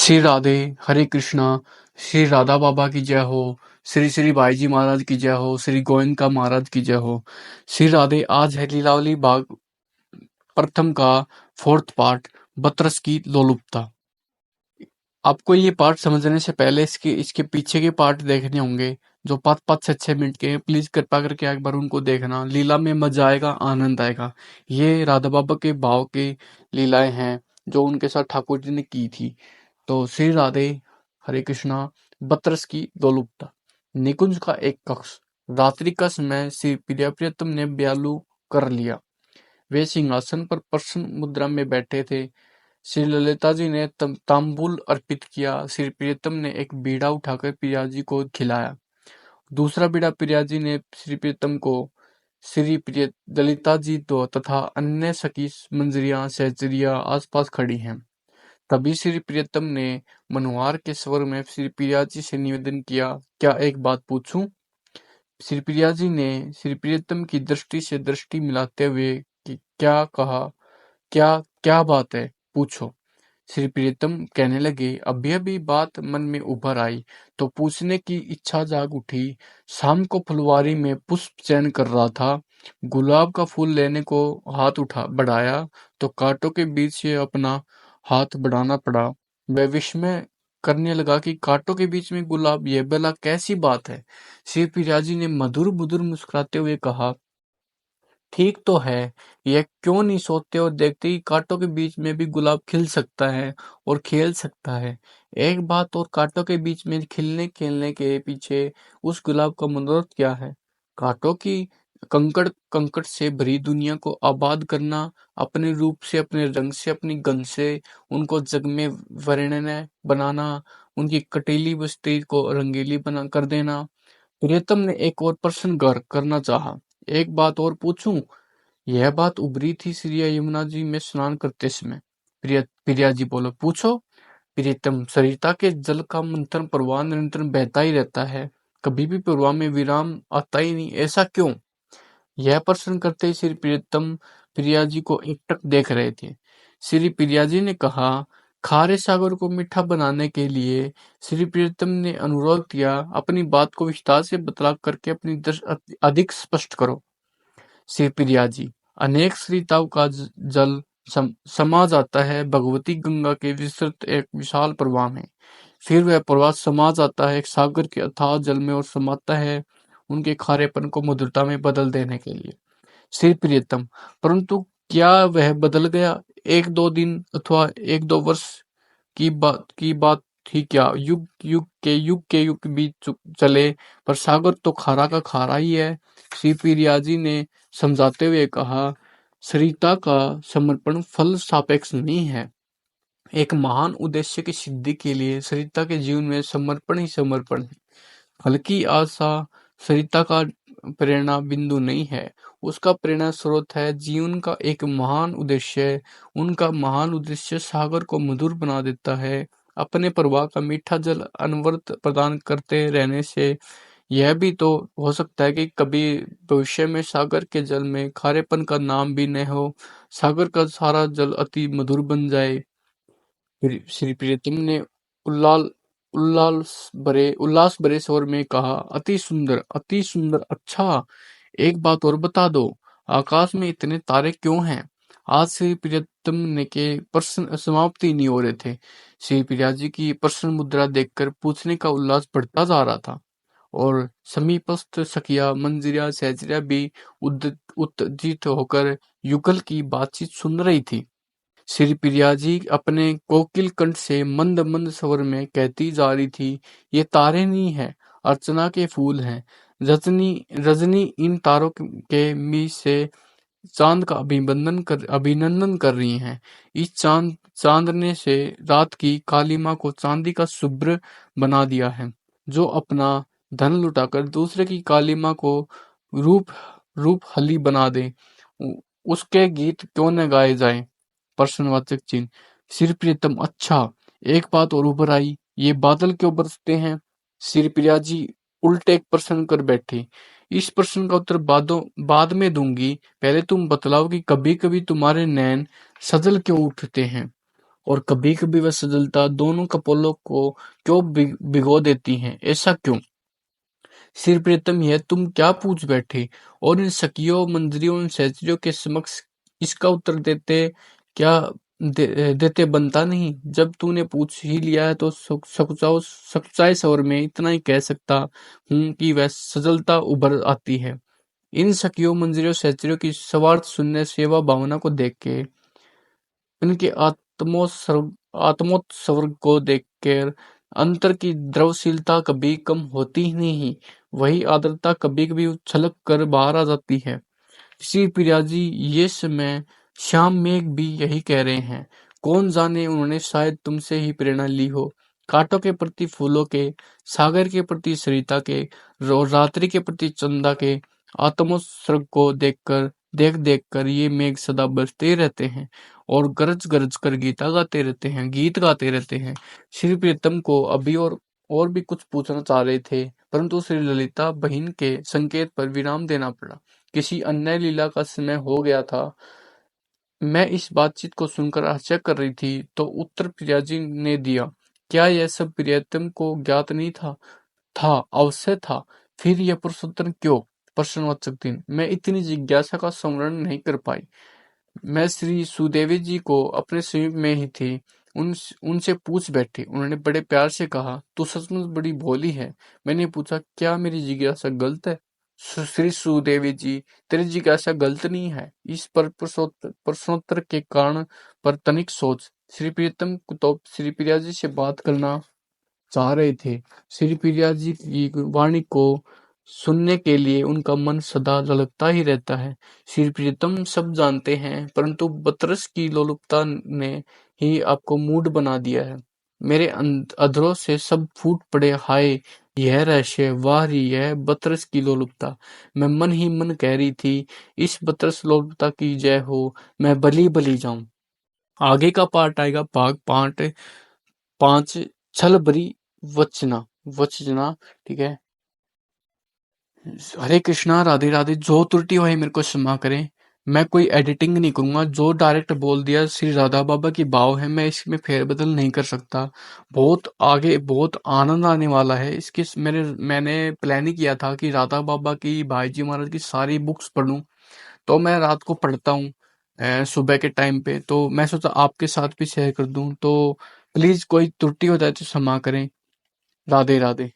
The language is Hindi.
श्री राधे, हरे कृष्णा, श्री राधा बाबा की जय हो, श्री श्री भाई जी महाराज की जय हो, श्री गोविंद महाराज की जय हो। श्री राधे, आज है लीलावली बाग प्रथम का फोर्थ पार्ट, बतरस की लोलुपता। आपको ये पार्ट समझने से पहले इसके इसके पीछे के पार्ट देखने होंगे जो 5-5 से 6 मिनट के हैं। प्लीज कृपा करके एक बार उनको देखना, लीला में मजा आएगा, आनंद आएगा। ये राधा बाबा के भाव की लीलाएं हैं जो उनके साथ ठाकुर जी ने की थी। तो श्री राधे, हरे कृष्णा। बतरस की दोलुप्ता। निकुंज का एक कक्ष। रात्रि का समय श्री प्रियप्रियतम ने ब्यालू कर लिया। वे सिंहासन पर प्रसन्न मुद्रा में बैठे थे। श्री ललिता जी ने तांबूल अर्पित किया। श्री प्रियतम ने एक बीड़ा उठाकर प्रिया जी को खिलाया। दूसरा बीड़ा प्रिया जी ने श्री प्रियतम को। श्री प्रिय ललिता जी तो तथा अन्य सखी मंजरियां सहचरिया आसपास खड़ी हैं। तभी श्री प्रियतम ने मनोहार के स्वर में श्री प्रिया जी से निवेदन किया, क्या एक बात पूछूं? श्री प्रिया जी ने श्री प्रियतम की दृष्टि से दृष्टि मिलाते हुए कि क्या कहा, क्या क्या बात है, पूछो। श्री प्रियतम कहने लगे, अभी अभी बात मन में उभर आई तो पूछने की इच्छा जाग उठी। शाम को फुलवारी में पुष्प चयन कर रहा था। गुलाब का फूल लेने को हाथ बढ़ाया तो कांटों के बीच से अपना हाथ बढ़ाना पड़ा। वह विस्मय करने लगा कि कांटों के बीच में गुलाब, यह भला कैसी बात है? श्री पिराजी ने मधुर मधुर मुस्कुराते हुए कहा, ठीक तो है, यह क्यों नहीं सोते और देखते कि कांटों के बीच में भी गुलाब खिल सकता है और खेल सकता है। एक बात और, कांटों के बीच में खिलने खेलने के पीछे उस गुलाब का मनोरथ क्या है? कांटों की कंकड़ कंकड़ से भरी दुनिया को आबाद करना, अपने रूप से, अपने रंग से, अपनी गंध से उनको जग में वर्णन बनाना, उनकी कटीली बस्ती को रंगीली बना कर देना। प्रियतम ने एक और प्रश्न करना चाहा, एक बात और पूछूं? यह बात उभरी थी श्री यमुना जी में स्नान करते समय। प्रिया जी बोलो, पूछो। प्रियतम, सरिता के जल का मंथन प्रवाह निरंतर बहता ही रहता है, कभी भी प्रवाह में विराम आता ही नहीं, ऐसा क्यों? यह प्रश्न करते ही श्री प्रियतम प्रिया जी को एकटक देख रहे थे। श्री प्रिया जी ने कहा, खारे सागर को मीठा बनाने के लिए श्री प्रियतम ने अनुरोध किया, अपनी बात को विस्तार से बतला करके अपनी दृष्टि अधिक स्पष्ट करो। श्री प्रिया जी, अनेक श्रीताव का जल समा जाता है भगवती गंगा के विस्तृत एक विशाल प्रवाह में। फिर वह प्रवाह समा जाता है एक सागर के अथाह जल में और समाता है उनके खारेपन को मधुरता में बदल देने के लिए। श्री प्रियतम, परंतु क्या वह बदल गया? एक दो दिन अथवा एक दो वर्ष की बात थी क्या? युग के युग बीत चले, पर सागर तो खारा का खारा ही है। श्री प्रिया जी ने समझाते हुए कहा, सरिता का समर्पण फल सापेक्ष नहीं है। एक महान उद्देश्य की सिद्धि के लिए सरिता के जीवन में समर्पण ही समर्पण है। फल की आशा सरिता का प्रेरणा बिंदु नहीं है, उसका प्रेरणा स्रोत है जीवन का एक महान उद्देश्य। उनका महान उद्देश्य सागर को मधुर बना देता है। अपने प्रवाह का मीठा जल अनवरत प्रदान करते रहने से यह भी तो हो सकता है कि कभी भविष्य में सागर के जल में खारेपन का नाम भी न हो, सागर का सारा जल अति मधुर बन जाए। श्री प्रियतम ने उल्लाल उल्लास भरे स्वर में कहा, अति सुंदर, अति सुंदर। अच्छा, एक बात और बता दो, आकाश में इतने तारे क्यों हैं? आज श्री प्रियतम ने के प्रश्न समाप्ति नहीं हो रहे थे। श्री प्रिया जी की प्रश्न मुद्रा देखकर पूछने का उल्लास बढ़ता जा रहा था और समीपस्थ सखिया मंजरिया सहचरिया भी उत्तेजित होकर युगल की बातचीत सुन रही थी। श्री प्रिया जी अपने कोकिल कंठ से मंद मंद स्वर में कहती जा रही थी, ये तारे नहीं है, अर्चना के फूल हैं। रजनी रजनी इन तारों के बीच से चांद का अभिनंदन कर रही हैं। इस चांदने से रात की कालिमा को चांदी का शुभ्र बना दिया है। जो अपना धन लुटाकर दूसरे की कालिमा को रूप रूप हली बना दे, उसके गीत क्यों न गाए जाएं? प्रश्नवाचक चिन्ह। श्री प्रियतम, अच्छा, एक बात और उभर आई, ये बादल क्यों बरसते हैं? श्री प्रिया जी उल्टे एक प्रश्न कर बैठे। इस प्रश्न का उत्तर बाद में दूंगी, पहले तुम बतलाओ कि कभी कभी तुम्हारे नैन सजल क्यों उठते हैं और कभी-कभी वह सजलता दोनों कपोलों को क्यों भिगो देती हैं? ऐसा क्यों? सिर प्रीतम यह तुम क्या पूछ बैठे? और इन सखियों, मंजरियों और सहचरियों के समक्ष इसका उत्तर देते बनता नहीं। जब तूने पूछ ही लिया है तो सकुचाए स्वर में इतना ही कह सकता हूँ कि वह सजलता उभर आती है। इन सखियों, मंजरियों, सहचरियों की स्वार्थ शून्य सेवा भावना को देख के, उनके आत्मोत्सर्ग को देखकर अंतर की द्रवशीलता कभी कम होती ही नहीं, वही आर्द्रता कभी कभी छलक कर बाहर आ जाती है। श्री प्रियाजी, ये समय श्याम मेघ भी यही कह रहे हैं। कौन जाने उन्होंने शायद तुमसे ही प्रेरणा ली हो। कांटों के प्रति फूलों के, सागर के प्रति सरिता के, रात्रि के प्रति चंदा के आत्मोत्सर्ग को देख देख कर ये मेघ सदा बरसते ही रहते हैं और गरज गरज कर गीत गाते रहते हैं। श्री प्रीतम को अभी और भी कुछ पूछना चाह रहे थे, परंतु श्री ललिता बहन के संकेत पर विराम देना पड़ा। किसी अन्य लीला का समय हो गया था। मैं इस बातचीत को सुनकर आश्चर्य कर रही थी तो उत्तर प्रियाजी ने दिया, क्या यह सब प्रियतम को ज्ञात नहीं था? था, अवश्य था। फिर यह पुरुषोत्तम क्यों? प्रश्नवाचक चिन्ह। मैं इतनी जिज्ञासा का स्मरण नहीं कर पाई। मैं श्री सुदेवी जी को अपने समीप में ही थी, उनसे पूछ बैठी। उन्होंने बड़े प्यार से कहा, तू सचमुच बड़ी भोली है। मैंने पूछा, क्या मेरी जिज्ञासा गलत है? श्री सुदेवी जी, तेरी जिज्ञासा गलत नहीं है। इस पर प्रश्नोत्तर के कारण पर तनिक सोच। श्री प्रियतम तो श्री प्रिया जी से बात करना चाह रहे थे। श्री प्रिया जी की वाणी को सुनने के लिए उनका मन सदा ललकता ही रहता है। श्री प्रीतम सब जानते हैं, परंतु बतरस की लोलुपता ने ही आपको मूड बना दिया है। मेरे अधरों से सब फूट पड़े। हाय, यह रहस्य, वाह री, यह बतरस की लोलुपता। मैं मन ही मन कह रही थी, इस बतरस लोलुपता की जय हो, मैं बली बली जाऊं। आगे का पार्ट आएगा, भाग 5, छल भरी वचना। ठीक है। हरे कृष्णा, राधे राधे। जो त्रुटि हो मेरे को क्षमा करें। मैं कोई एडिटिंग नहीं करूंगा। जो डायरेक्ट बोल दिया श्री राधा बाबा की भाव है, मैं इसमें फेरबदल नहीं कर सकता। बहुत आगे बहुत आनंद आने वाला है इसके। मैंने प्लान ही किया था कि राधा बाबा की, भाई जी महाराज की सारी बुक्स पढूं। तो मैं रात को पढ़ता हूँ सुबह के टाइम पे। तो मैं सोचा आपके साथ भी शेयर कर दूं। तो प्लीज कोई त्रुटि हो जाए तो क्षमा करें। राधे राधे।